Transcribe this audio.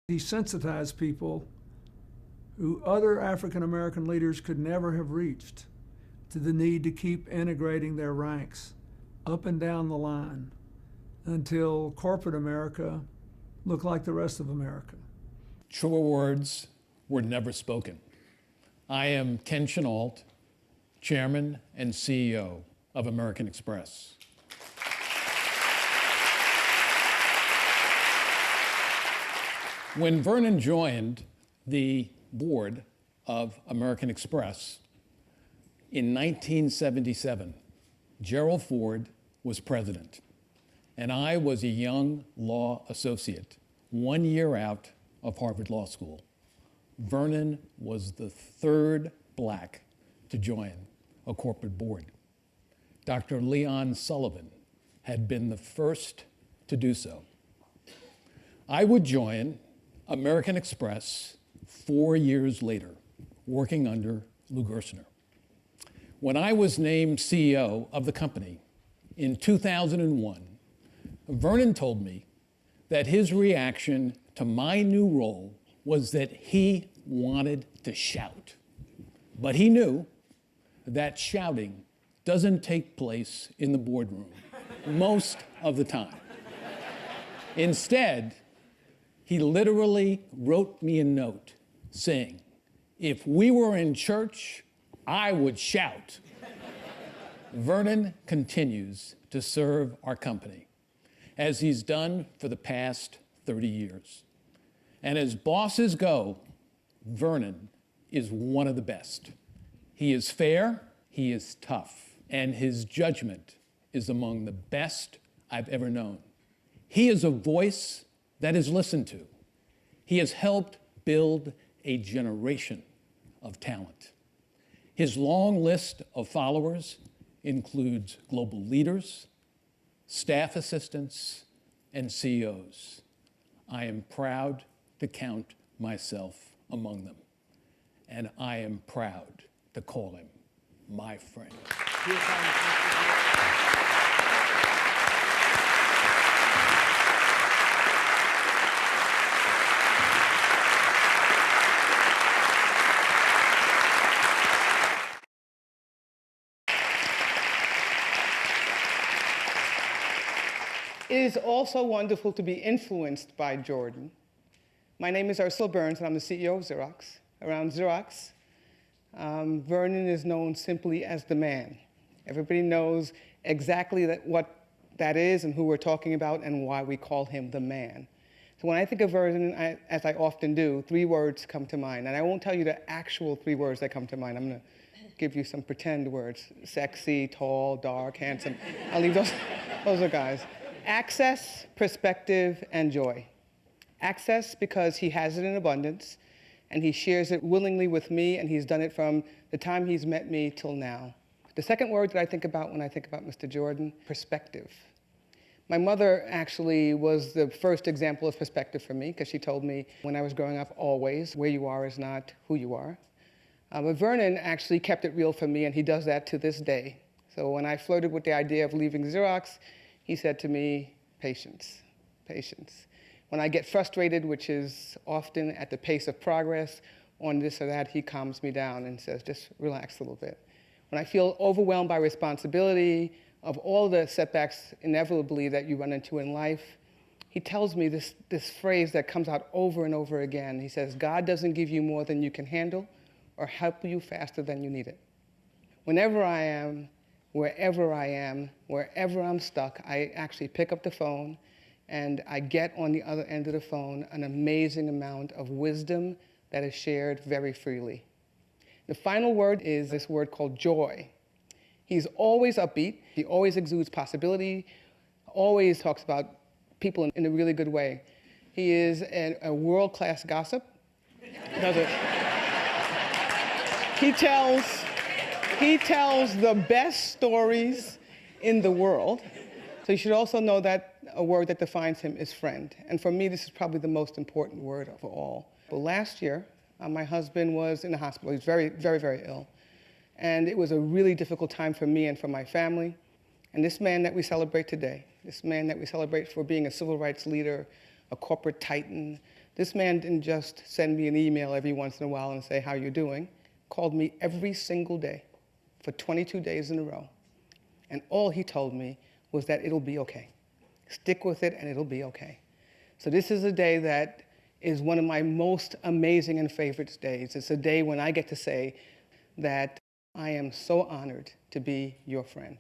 He sensitized people who other African American leaders could never have reached to the need to keep integrating their ranks up and down the line until corporate America looked like the rest of America. Truer words were never spoken. I am Ken Chenault, Chairman and CEO of American Express. When Vernon joined the board of American Express in 1977, Gerald Ford was president, and I was a young law associate, 1 year out of Harvard Law School. Vernon was the third black to join a corporate board. Dr. Leon Sullivan had been the first to do so. I would join American Express 4 years later, working under Lou Gerstner. When I was named CEO of the company in 2001, Vernon told me that his reaction to my new role was that he wanted to shout. But he knew that shouting doesn't take place in the boardroom most of the time. Instead, he literally wrote me a note saying, if we were in church, I would shout. Vernon continues to serve our company, as he's done for the past 30 years. And as bosses go, Vernon is one of the best. He is fair, he is tough, and his judgment is among the best I've ever known. He is a voice that is listened to. He has helped build a generation of talent. His long list of followers includes global leaders, staff assistants, and CEOs. I am proud to count myself among them, and I am proud to call him my friend. It is also wonderful to be influenced by Jordan. My name is Ursula Burns, and I'm the CEO of Xerox. Around Xerox, Vernon is known simply as the man. Everybody knows exactly what that is and who we're talking about and why we call him the man. So when I think of Vernon, as I often do, 3 words come to mind. And I won't tell you the actual 3 words that come to mind. I'm going to give you some pretend words: sexy, tall, dark, handsome. I'll leave those are guys. Access, perspective, and joy. Access because he has it in abundance, and he shares it willingly with me, and he's done it from the time he's met me till now. The second word that I think about when I think about Mr. Jordan: perspective. My mother actually was the first example of perspective for me, because she told me when I was growing up, always, where you are is not who you are. But Vernon actually kept it real for me, and he does that to this day. So when I flirted with the idea of leaving Xerox, he said to me, patience, patience. When I get frustrated, which is often at the pace of progress on this or that, he calms me down and says, just relax a little bit. When I feel overwhelmed by responsibility, of all the setbacks inevitably that you run into in life, he tells me this phrase that comes out over and over again. He says, God doesn't give you more than you can handle or help you faster than you need it. Whenever I am, wherever I am, wherever I'm stuck, I actually pick up the phone and I get on the other end of the phone an amazing amount of wisdom that is shared very freely. The final word is this word called joy. He's always upbeat. He always exudes possibility, always talks about people in a really good way. He is a world-class gossip. He tells the best stories in the world. So you should also know that a word that defines him is friend. And for me, this is probably the most important word of all. Well, last year, my husband was in the hospital. He was very, very, very ill. And it was a really difficult time for me and for my family. And this man that we celebrate today, this man that we celebrate for being a civil rights leader, a corporate titan, This man didn't just send me an email every once in a while and say, how you doing? Called me every single day for 22 days in a row. And all he told me was that it'll be okay. Stick with it and it'll be okay. So this is a day that is one of my most amazing and favorite days. It's a day when I get to say that I am so honored to be your friend.